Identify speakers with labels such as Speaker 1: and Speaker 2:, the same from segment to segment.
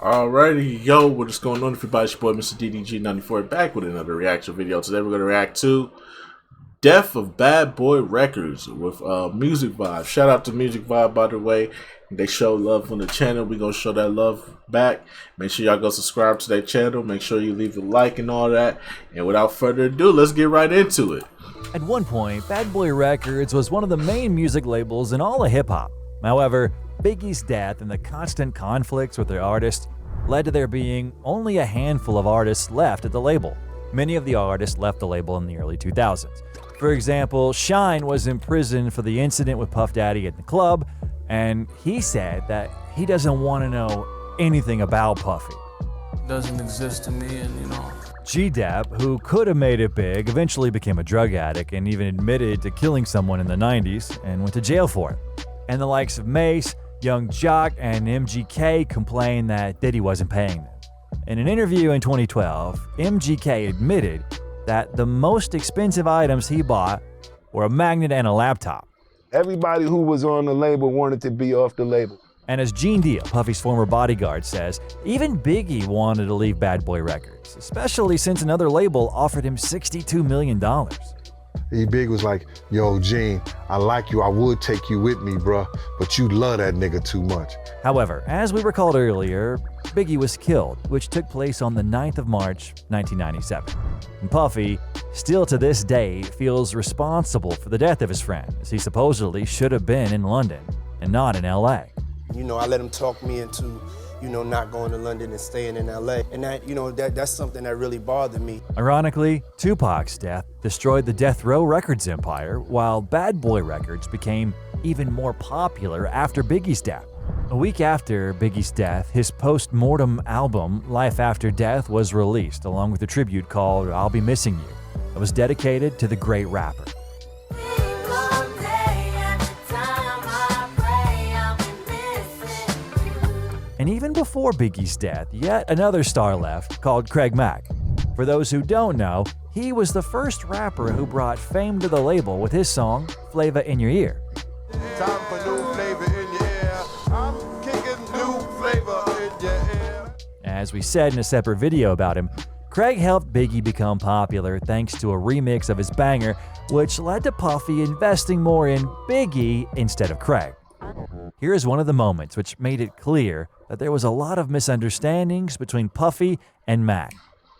Speaker 1: Alrighty, yo, what is going on everybody? It's your boy Mr. DDG94 back with another reaction video. Today we're going to react to Death of Bad Boy Records with Music Vibe. Shout out to Music Vibe, by the way. They show love on the channel. We're going to show that love back. Make sure y'all go subscribe to their channel. Make sure you leave a like and all that. And without further ado, let's get right into it.
Speaker 2: At one point, Bad Boy Records was one of the main music labels in all of hip-hop. However, Biggie's death and the constant conflicts with their artists led to there being only a handful of artists left at the label. Many of the artists left the label in the early 2000s. For example, Shyne was in prison for the incident with Puff Daddy at the club, and he said that he doesn't want to know anything about Puffy.
Speaker 3: Doesn't exist to me, and
Speaker 2: G-Dap, who could have made it big, eventually became a drug addict and even admitted to killing someone in the 90s and went to jail for it. And the likes of Mase, Young Jock, and MGK complained that Diddy wasn't paying them. In an interview in 2012, MGK admitted that the most expensive items he bought were a magnet and a laptop.
Speaker 4: Everybody who was on the label wanted to be off the label.
Speaker 2: And as Gene Deal, Puffy's former bodyguard, says, even Biggie wanted to leave Bad Boy Records, especially since another label offered him $62 million.
Speaker 4: E-Big was like, yo, Gene, I like you, I would take you with me, bruh, but you love that nigga too much.
Speaker 2: However, as we recalled earlier, Biggie was killed, which took place on the 9th of March, 1997. And Puffy, still to this day, feels responsible for the death of his friend, as he supposedly should have been in London and not in LA.
Speaker 5: I let him talk me into, not going to London and staying in LA. And that's something that really bothered me.
Speaker 2: Ironically, Tupac's death destroyed the Death Row Records empire, while Bad Boy Records became even more popular after Biggie's death. A week after Biggie's death, his post-mortem album, Life After Death, was released, along with a tribute called I'll Be Missing You. It was dedicated to the great rapper. And even before Biggie's death, yet another star left, called Craig Mack. For those who don't know, he was the first rapper who brought fame to the label with his song, Flavor in Your Ear.
Speaker 4: Time for new flavor in your ear. I'm kicking new flavor in your ear.
Speaker 2: As we said in a separate video about him, Craig helped Biggie become popular thanks to a remix of his banger, which led to Puffy investing more in Biggie instead of Craig. Here is one of the moments which made it clear that there was a lot of misunderstandings between Puffy and Mac.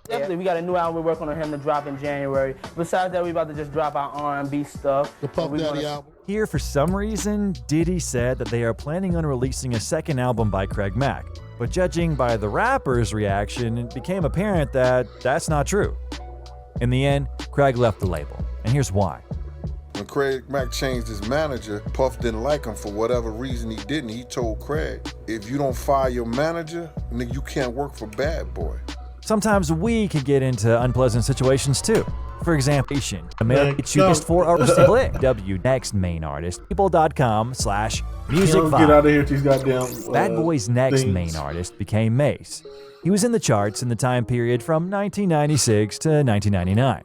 Speaker 6: Definitely, we got a new album we're working on him to drop in January. Besides that, we about to just drop our R&B stuff.
Speaker 7: The Puff Daddy album.
Speaker 2: Here, for some reason, Diddy said that they are planning on releasing a second album by Craig Mack. But judging by the rapper's reaction, it became apparent that that's not true. In the end, Craig left the label, and here's why.
Speaker 7: When Craig Mack changed his manager, Puff didn't like him for whatever reason he didn't. He told Craig, if you don't fire your manager, nigga, you can't work for Bad Boy.
Speaker 2: Sometimes we can get into unpleasant situations too. For example, America's cheapest 4 artists to play. Next main artist, people.com/musicvibe.
Speaker 1: Get out of here with these goddamn
Speaker 2: Bad Boy's next
Speaker 1: things.
Speaker 2: main artist became Mase. He was in the charts in the time period from 1996 to 1999.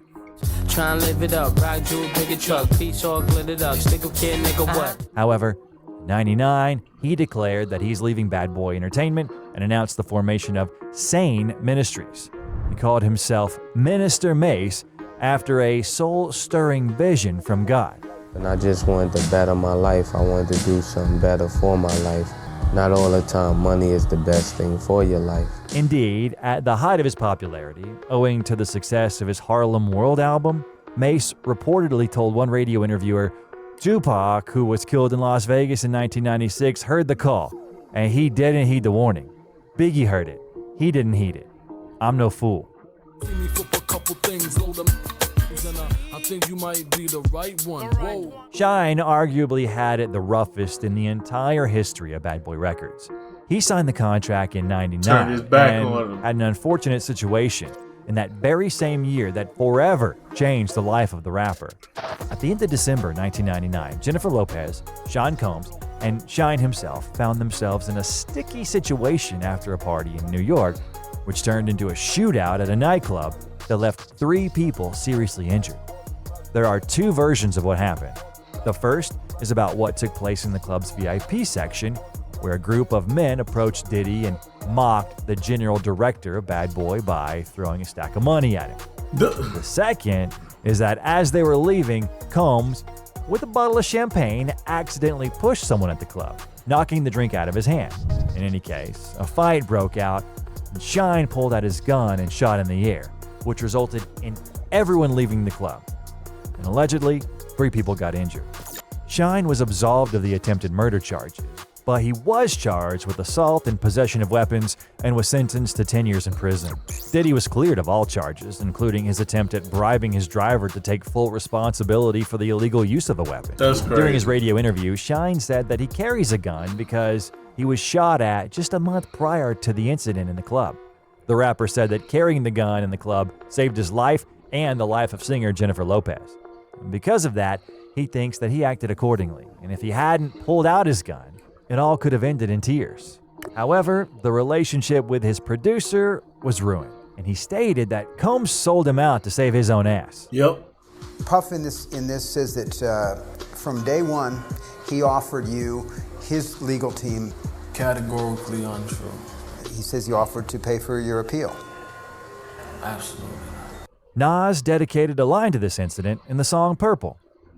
Speaker 3: trying to live it up. Rock jewel, bigger truck, piece all glittered up. Stick a kid, nigga, what?
Speaker 2: However, in 99, he declared that he's leaving Bad Boy Entertainment and announced the formation of Sane Ministries. He called himself Minister Mase after a soul-stirring vision from God.
Speaker 8: And I just wanted to better my life. I wanted to do something better for my life. Not all the time money is the best thing for your life.
Speaker 2: Indeed, at the height of his popularity, owing to the success of his Harlem World album, Mase reportedly told one radio interviewer, Tupac, who was killed in Las Vegas in 1996, heard the call, and he didn't heed the warning. Biggie heard it. He didn't heed it. I'm no fool.
Speaker 3: I think you might be the right one. Whoa.
Speaker 2: Shyne arguably had it the roughest in the entire history of Bad Boy Records. He signed the contract in '99
Speaker 1: Turned his back
Speaker 2: and
Speaker 1: on him.
Speaker 2: had an unfortunate situation in that very same year that forever changed the life of the rapper. At the end of December 1999, Jennifer Lopez, Sean Combs, and Shyne himself found themselves in a sticky situation after a party in New York, which turned into a shootout at a nightclub that left 3 people seriously injured. There are 2 versions of what happened. The first is about what took place in the club's VIP section, where a group of men approached Diddy and mocked the general director of Bad Boy by throwing a stack of money at him. The second is that as they were leaving, Combs, with a bottle of champagne, accidentally pushed someone at the club, knocking the drink out of his hand. In any case, a fight broke out, and Shine pulled out his gun and shot in the air, which resulted in everyone leaving the club. And allegedly, 3 people got injured. Shine was absolved of the attempted murder charges, but he was charged with assault and possession of weapons and was sentenced to 10 years in prison. Diddy was cleared of all charges, including his attempt at bribing his driver to take full responsibility for the illegal use of a weapon.
Speaker 1: That's crazy.
Speaker 2: During his radio interview, Shine said that he carries a gun because he was shot at just a month prior to the incident in the club. The rapper said that carrying the gun in the club saved his life and the life of singer Jennifer Lopez. And because of that, he thinks that he acted accordingly, and if he hadn't pulled out his gun, it all could have ended in tears. However, the relationship with his producer was ruined, and he stated that Combs sold him out to save his own ass.
Speaker 1: Yep.
Speaker 9: Puff in this says that from day one, he offered you his legal team.
Speaker 3: Categorically untrue.
Speaker 9: He says he offered to pay for your appeal.
Speaker 3: Absolutely.
Speaker 2: Nas dedicated a line to this incident in the song Purple.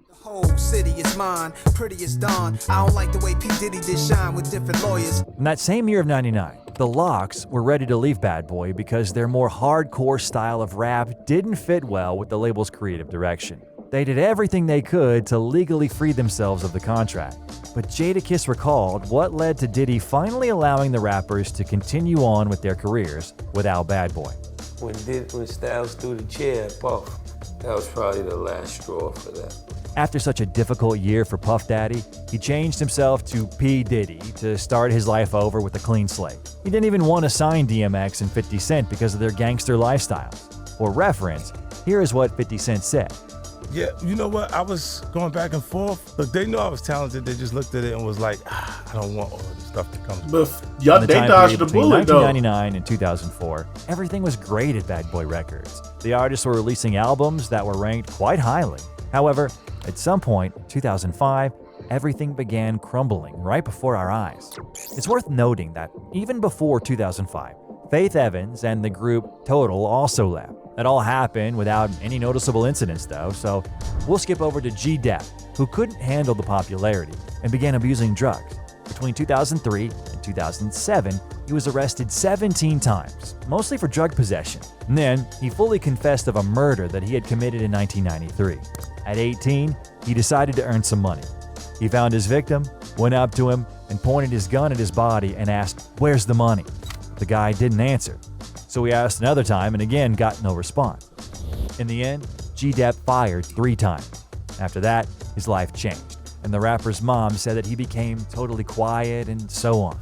Speaker 10: The whole city is mine, pretty as dawn. I don't like the way P. Diddy did Shine with different lawyers.
Speaker 2: In that same year of '99, the Lox were ready to leave Bad Boy because their more hardcore style of rap didn't fit well with the label's creative direction. They did everything they could to legally free themselves of the contract. But Jadakiss recalled what led to Diddy finally allowing the rappers to continue on with their careers without Bad Boy.
Speaker 8: When Styles threw the chair at Puff, that was probably the last straw for that.
Speaker 2: After such a difficult year for Puff Daddy, he changed himself to P. Diddy to start his life over with a clean slate. He didn't even want to sign DMX and 50 Cent because of their gangster lifestyles. For reference, here is what 50 Cent said.
Speaker 11: Yeah, you know what? I was going back and forth. Look, they knew I was talented. They just looked at it and was like, I don't want all this stuff to come.
Speaker 1: But y'all, they dodged the bullet, though.
Speaker 2: 1999 and 2004, everything was great at Bad Boy Records. The artists were releasing albums that were ranked quite highly. However, at some point, 2005, everything began crumbling right before our eyes. It's worth noting that even before 2005, Faith Evans and the group Total also left. That all happened without any noticeable incidents though, so we'll skip over to G-Dep, who couldn't handle the popularity and began abusing drugs. Between 2003 and 2007, he was arrested 17 times, mostly for drug possession. And then he fully confessed of a murder that he had committed in 1993. At 18, he decided to earn some money. He found his victim, went up to him, and pointed his gun at his body and asked, "Where's the money?" The guy didn't answer. So he asked another time and again got no response. In the end, G-Dep fired 3 times. After that, his life changed, and the rapper's mom said that he became totally quiet and so on.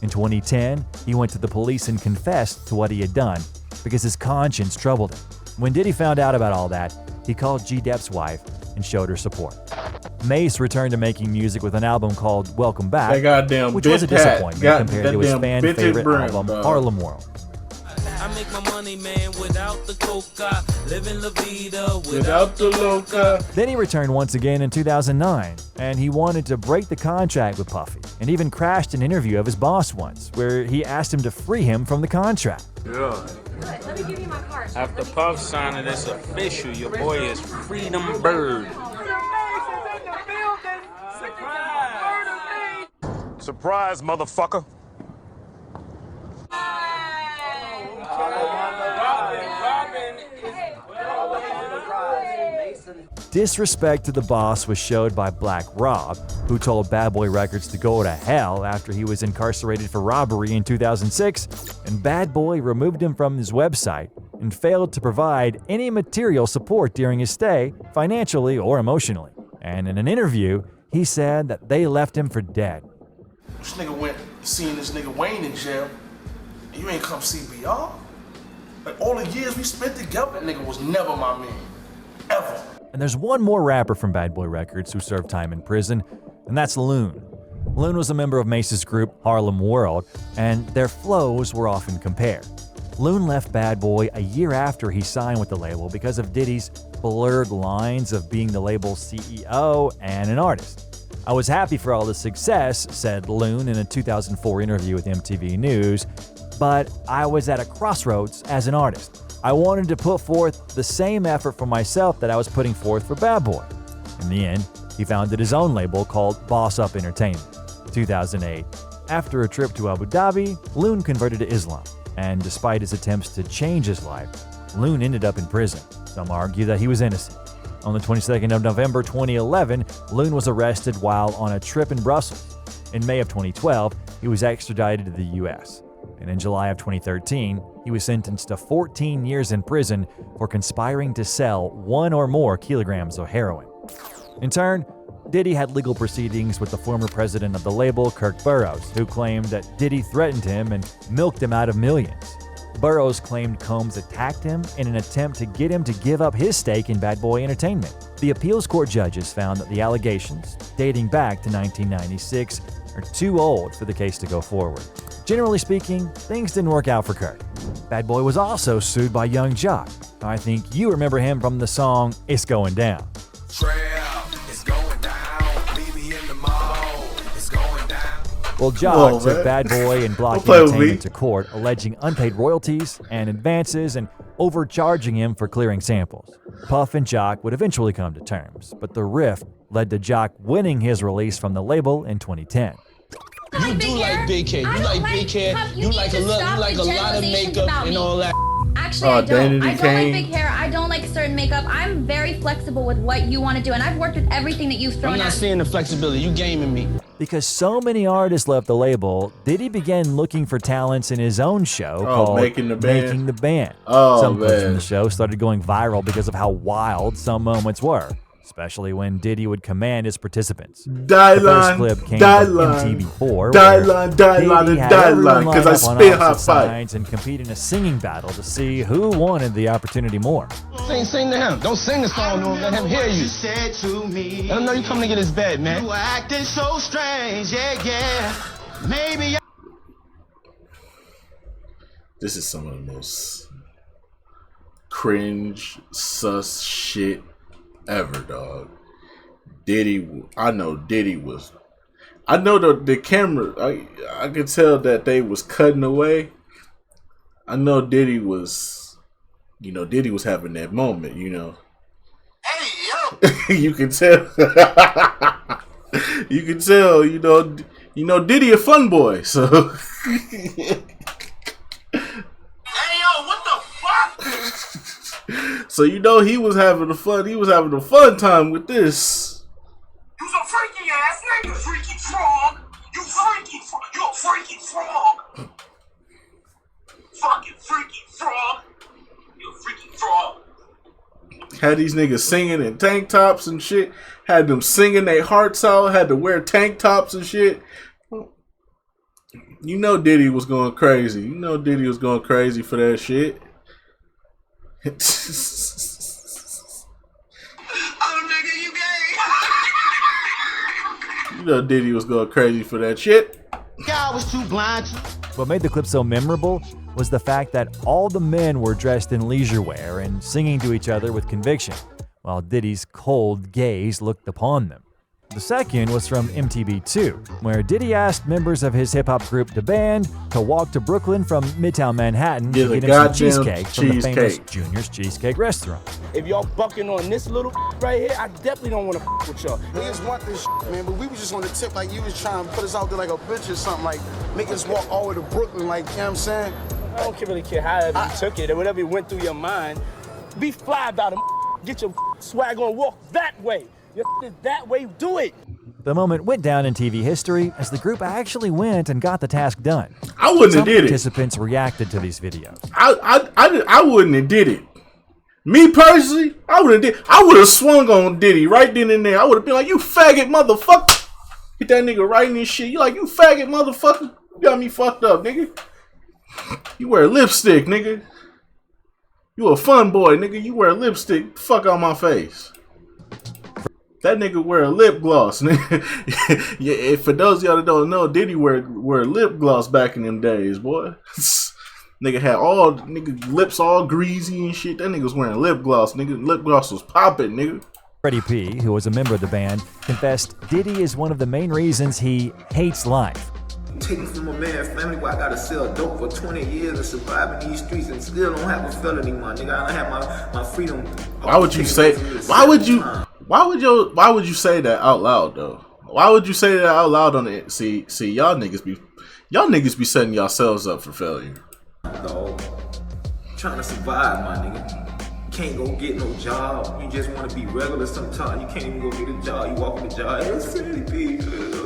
Speaker 2: In 2010, he went to the police and confessed to what he had done because his conscience troubled him. When Diddy found out about all that, he called G-Dep's wife and showed her support. Mace returned to making music with an album called Welcome Back,
Speaker 1: That goddamn
Speaker 2: which was a
Speaker 1: bitch hat.
Speaker 2: disappointment compared to his
Speaker 1: Goddamn
Speaker 2: fan
Speaker 1: bitch
Speaker 2: favorite
Speaker 1: brim,
Speaker 2: album,
Speaker 1: dog.
Speaker 2: Harlem World.
Speaker 3: I make my money, man, without the coca. Living la vida
Speaker 1: Without the loca.
Speaker 2: Then he returned once again in 2009, and he wanted to break the contract with Puffy, and even crashed an interview of his boss once, where he asked him to free him from the contract.
Speaker 12: Yeah.
Speaker 13: Let me give you my card.
Speaker 12: After Puff signing, it's official. Your boy is Freedom Bird.
Speaker 14: Surprise, motherfucker.
Speaker 2: Disrespect to the boss was showed by Black Rob, who told Bad Boy Records to go to hell after he was incarcerated for robbery in 2006, and Bad Boy removed him from his website and failed to provide any material support during his stay, financially or emotionally. And in an interview, he said that they left him for dead.
Speaker 15: This nigga went seeing this nigga Wayne in jail, and you ain't come see BR? Like all the years we spent together, that nigga was never my man. Ever.
Speaker 2: And there's one more rapper from Bad Boy Records who served time in prison, and that's Loon. Loon was a member of Mace's group Harlem World, and their flows were often compared. Loon left Bad Boy a year after he signed with the label because of Diddy's blurred lines of being the label's CEO and an artist. I was happy for all the success, said Loon in a 2004 interview with MTV News, but I was at a crossroads as an artist. I wanted to put forth the same effort for myself that I was putting forth for Bad Boy. In the end, he founded his own label called Boss Up Entertainment. 2008. After a trip to Abu Dhabi, Loon converted to Islam, and despite his attempts to change his life, Loon ended up in prison. Some argue that he was innocent. On the 22nd of November 2011, Loon was arrested while on a trip in Brussels. In May of 2012, he was extradited to the US. And in July of 2013, he was sentenced to 14 years in prison for conspiring to sell 1 or more kilograms of heroin. In turn, Diddy had legal proceedings with the former president of the label, Kirk Burroughs, who claimed that Diddy threatened him and milked him out of millions. Burroughs claimed Combs attacked him in an attempt to get him to give up his stake in Bad Boy Entertainment. The appeals court judges found that the allegations, dating back to 1996, are too old for the case to go forward. Generally speaking, things didn't work out for Kirk. Bad Boy was also sued by Young Jock. I think you remember him from the song It's Going Down. Well, Jock took Bad Boy and Block Entertainment to court, alleging unpaid royalties and advances and overcharging him for clearing samples. Puff and Jock would eventually come to terms, but the rift led to Jock winning his release from the label in 2010.
Speaker 16: You do like big hair. You like big hair. You like a lot of makeup and all that.
Speaker 13: Actually, I don't. I don't like big hair. I don't like certain makeup. I'm very flexible with what you want to do, and I've worked with everything that you've thrown at me.
Speaker 16: I'm not seeing the flexibility. You gaming me.
Speaker 2: Because so many artists left the label, Diddy began looking for talents in his own show called Making the Band. Some clips from the show started going viral because of how wild some moments were, especially when Diddy would command his participants. The first clip came from MTV4, where Diddy had everyone line up on opposite sides and compete in a singing battle to see who wanted the opportunity more.
Speaker 16: Sing to him. Don't sing the song to him. Let him hear you. Said to me, let him know you coming to get his bed, man. You acting so strange, yeah. Maybe.
Speaker 1: This is some of the most cringe, sus shit ever, dog. Diddy, I know the camera, I could tell that they was cutting away. I know Diddy was having that moment, Hey, yo! You can tell. You can tell, Diddy a fun boy, so.
Speaker 15: Hey, yo, what the fuck?
Speaker 1: So he was having a fun time with this.
Speaker 15: You's a freaky ass nigga, freaky frog. You a freaky frog. Fucking freaky frog. You a freaky frog.
Speaker 1: Had these niggas singing in tank tops and shit. Had them singing their hearts out. Had to wear tank tops and shit. Diddy was going crazy. Diddy was going crazy for that shit. Diddy was going crazy for that shit.
Speaker 16: I was too blind.
Speaker 2: What made the clip so memorable was the fact that all the men were dressed in leisure wear and singing to each other with conviction, while Diddy's cold gaze looked upon them. The second was from MTV2, where Diddy asked members of his hip-hop group The Band to walk to Brooklyn from Midtown Manhattan to get him some cheesecake from the famous Junior's Cheesecake restaurant.
Speaker 6: If y'all bucking on this little right here, I definitely don't want to with y'all.
Speaker 5: Niggas want this man, but we was just on the tip like you was trying to put us out there like a bitch or something, like make us walk all the way to Brooklyn, like, you know what I'm saying?
Speaker 6: I don't really care however you took it or whatever went through your mind. Be fly about it, get your swag on, walk that way. That way, do it.
Speaker 2: The moment went down in TV history as the group actually went and got the task done.
Speaker 1: I wouldn't have did it.
Speaker 2: Participants reacted to these videos.
Speaker 1: I wouldn't have did it. Me personally, I would have swung on Diddy right then and there. I would have been like, you faggot motherfucker. Get that nigga right in this shit. You like, you faggot motherfucker. You got me fucked up, nigga. You wear lipstick, nigga. You a fun boy, nigga. You wear lipstick. Fuck out my face. That nigga wear a lip gloss. Yeah, for those of y'all that don't know, Diddy wear lip gloss back in them days, boy. Nigga had lips all greasy and shit. That nigga was wearing lip gloss, nigga. Lip gloss was popping, nigga.
Speaker 2: Freddie P., who was a member of the band, confessed Diddy is one of the main reasons he hates life.
Speaker 17: Taking from a man's family where I gotta sell dope for 20 years and survive in these streets and still don't have a felony, my nigga. I don't have my freedom.
Speaker 1: Why would you say that out loud though? Why would you say that out loud on it? See, y'all niggas be setting yourselves up for failure.
Speaker 17: Dog, trying to survive, my nigga. Can't go get no job. You just want to be regular sometimes. You can't even go get a job. You walk in the job. Hey, it's Freddie P.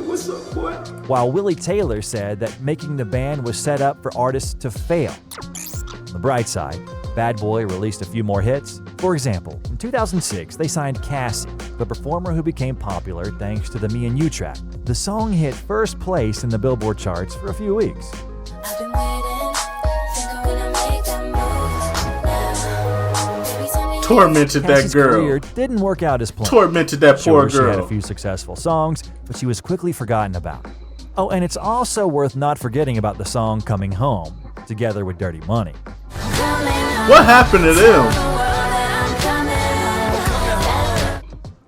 Speaker 17: What's up, boy?
Speaker 2: While Willie Taylor said that making the band was set up for artists to fail. On the bright side, Bad Boy released a few more hits. For example, in 2006, they signed Cassie, the performer who became popular thanks to the Me and You track. The song hit first place in the Billboard charts for a few weeks.
Speaker 18: I've been waiting, think I'm gonna make that move.
Speaker 1: Tormented
Speaker 2: Cassie's
Speaker 1: that girl.
Speaker 2: career didn't work out as planned.
Speaker 1: Tormented that poor
Speaker 2: Sure, she had
Speaker 1: girl.
Speaker 2: a few successful songs, but she was quickly forgotten about. Oh, and it's also worth not forgetting about the song Coming Home, together with Dirty Money.
Speaker 1: What happened to them?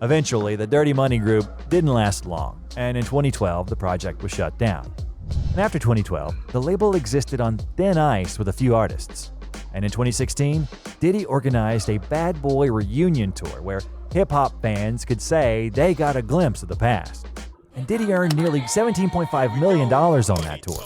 Speaker 2: Eventually, the Dirty Money group didn't last long, and in 2012, the project was shut down. And after 2012, the label existed on thin ice with a few artists. And in 2016, Diddy organized a Bad Boy reunion tour where hip-hop fans could say they got a glimpse of the past. And Diddy earned nearly $17.5 million on that tour.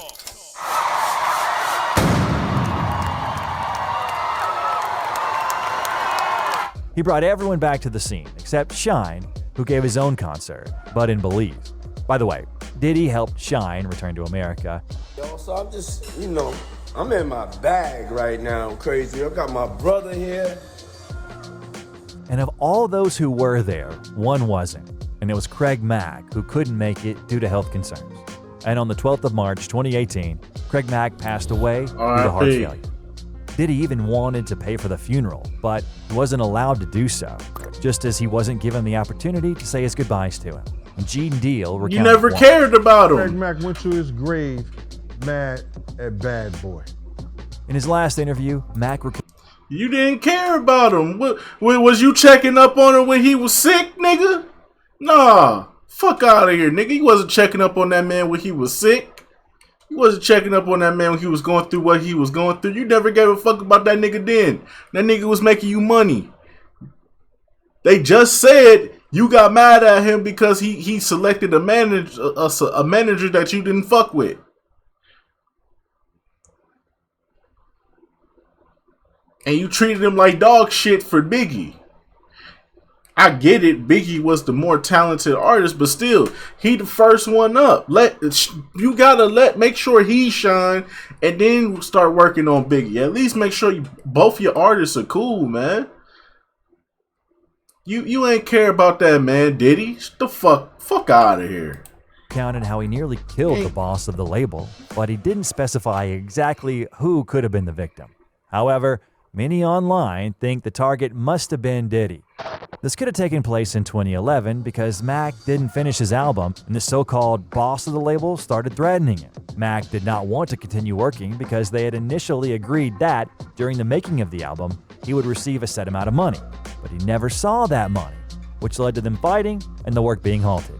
Speaker 2: He brought everyone back to the scene, except Shine, who gave his own concert, but in Belize. By the way, Diddy helped Shine return to America.
Speaker 6: Yo, so I'm just, I'm in my bag right now. Crazy. I got my brother here.
Speaker 2: And of all those who were there, one wasn't, and it was Craig Mack, who couldn't make it due to health concerns. And on the 12th of March, 2018, Craig Mack passed away due to heart failure. Diddy even wanted to pay for the funeral, but he wasn't allowed to do so, just as he wasn't given the opportunity to say his goodbyes to him. And Gene Deal recounted
Speaker 1: You never
Speaker 2: why.
Speaker 1: cared about him.
Speaker 4: Craig Mack went to his grave mad at Bad Boy.
Speaker 2: In his last interview, Mack
Speaker 1: You didn't care about him. What, was you checking up on him when he was sick, nigga? Nah. Fuck out of here, nigga. You wasn't checking up on that man when he was sick. You wasn't checking up on that man when he was going through what he was going through. You never gave a fuck about that nigga then. That nigga was making you money. They just said you got mad at him because he selected a manager that you didn't fuck with. And you treated him like dog shit for Biggie. I get it, Biggie was the more talented artist, but still, he the first one up. You gotta make sure he shine, and then start working on Biggie. At least make sure both your artists are cool, man. You ain't care about that, man, Diddy. The fuck out of here.
Speaker 2: Recounted how he nearly killed the boss of the label, but he didn't specify exactly who could have been the victim. However, many online think the target must have been Diddy. This could have taken place in 2011 because Mack didn't finish his album and the so-called boss of the label started threatening him. Mack did not want to continue working because they had initially agreed that, during the making of the album, he would receive a set amount of money. But he never saw that money, which led to them fighting and the work being halted.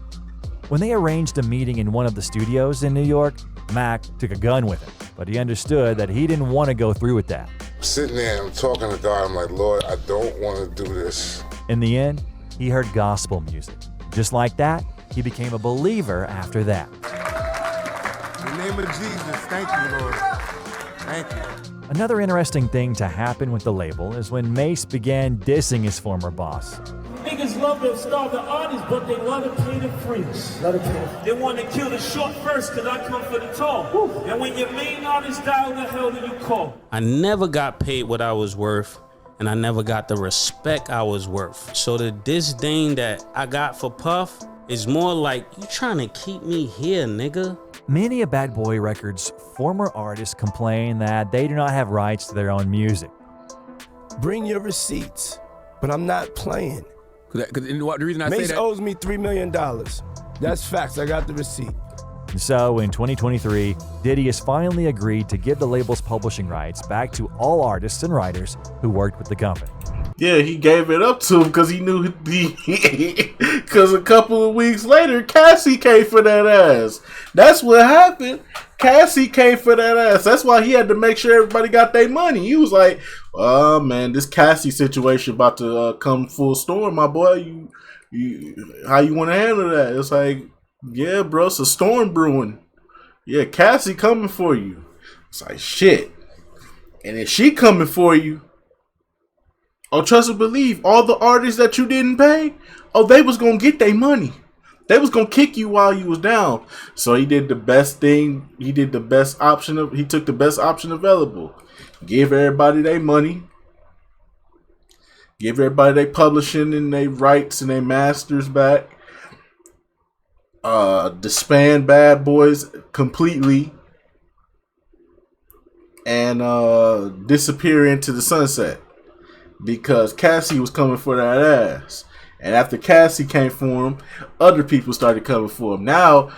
Speaker 2: When they arranged a meeting in one of the studios in New York, Mack took a gun with him, but he understood that he didn't want to go through with that.
Speaker 7: Sitting there and talking to God, I'm like, Lord, I don't want to do this.
Speaker 2: In the end, he heard gospel music. Just like that, he became a believer after that.
Speaker 19: In the name of Jesus, thank you, Lord. Thank you.
Speaker 2: Another interesting thing to happen with the label is when Mace began dissing his former boss.
Speaker 20: Niggas love to starve the artists, but they love to pay the fringe. They want to kill the short first, cause I come for the tall. And when your main artist die, who the hell do you call?
Speaker 12: I never got paid what I was worth, and I never got the respect I was worth. So the disdain that I got for Puff is more like, you trying to keep me here, nigga?
Speaker 2: Many of Bad Boy Records' former artists complain that they do not have rights to their own music.
Speaker 6: Bring your receipts, but I'm not playing.
Speaker 21: The reason I
Speaker 6: Mace
Speaker 21: say that
Speaker 6: owes me $3 million. That's facts. I got the receipt.
Speaker 2: And so, in 2023, Diddy has finally agreed to give the label's publishing rights back to all artists and writers who worked with the company.
Speaker 1: Yeah, he gave it up to him because he knew because a couple of weeks later, Cassie came for that ass. That's what happened. Cassie came for that ass. That's why he had to make sure everybody got their money. He was like, "Oh man, this Cassie situation about to come full storm, my boy. How you want to handle that?" It's like, "Yeah, bro, it's a storm brewing. Yeah, Cassie coming for you." It's like, shit. And if she coming for you, oh, trust and believe, all the artists that you didn't pay, oh, they was gonna get their money. They was gonna kick you while you was down. So he did the best thing. He did the best option. He took the best option available. Give everybody their money. Give everybody their publishing and their rights and their masters back. Disband Bad Boys completely. And disappear into the sunset. Because Cassie was coming for that ass. And after Cassie came for him, other people started coming for him. Now,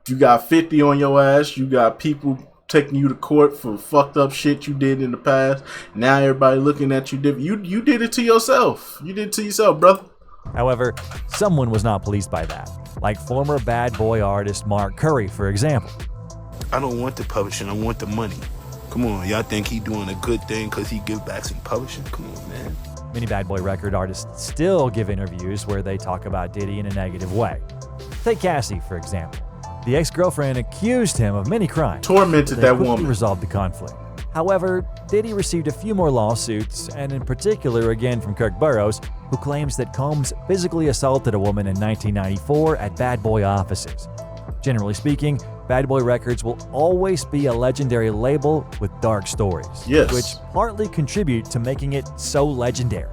Speaker 1: you got 50 on your ass. You got people taking you to court for fucked up shit you did in the past. Now everybody looking at you different. You did it to yourself. You did it to yourself, brother.
Speaker 2: However, someone was not pleased by that. Like former Bad Boy artist Mark Curry, for example.
Speaker 21: I don't want the publishing. I want the money. Come on, y'all think he doing a good thing because he give back some publishing? Come on, man.
Speaker 2: Many Bad Boy record artists still give interviews where they talk about Diddy in a negative way. Take Cassie, for example. The ex-girlfriend accused him of many crimes.
Speaker 1: Tormented that woman.
Speaker 2: Resolved the conflict. However, Diddy received a few more lawsuits, and in particular again from Kirk Burroughs, who claims that Combs physically assaulted a woman in 1994 at Bad Boy offices. Generally speaking, Bad Boy Records will always be a legendary label with dark stories,
Speaker 1: yes,
Speaker 2: which partly contribute to making it so legendary.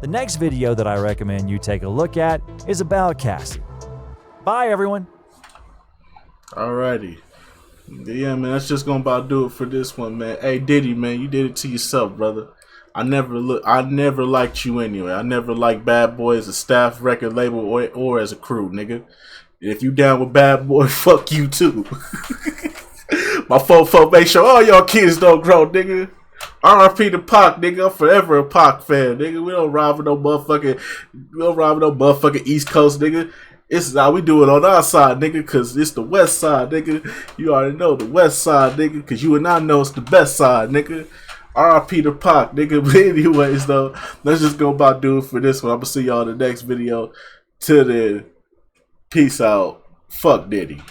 Speaker 2: The next video that I recommend you take a look at is about Cassie. Bye, everyone.
Speaker 1: Alrighty. Yeah, man, that's just gonna about do it for this one, man. Hey, Diddy, man, you did it to yourself, brother. I never liked you anyway. I never liked Bad Boy as a staff record label or as a crew, nigga. If you down with Bad Boy, fuck you too. My folk make sure all y'all kids don't grow, nigga. R.I.P. to Pac, nigga. I'm forever a Pac fan, nigga. We don't ride with no motherfucking East Coast, nigga. This is how we do it on our side, nigga, because it's the West Side, nigga. You already know the West Side, nigga, because you and I know it's the best side, nigga. R.I.P. to Pac, nigga. But anyways, though, let's just go about doing it for this one. I'm going to see y'all in the next video. Till then, peace out. Fuck Diddy.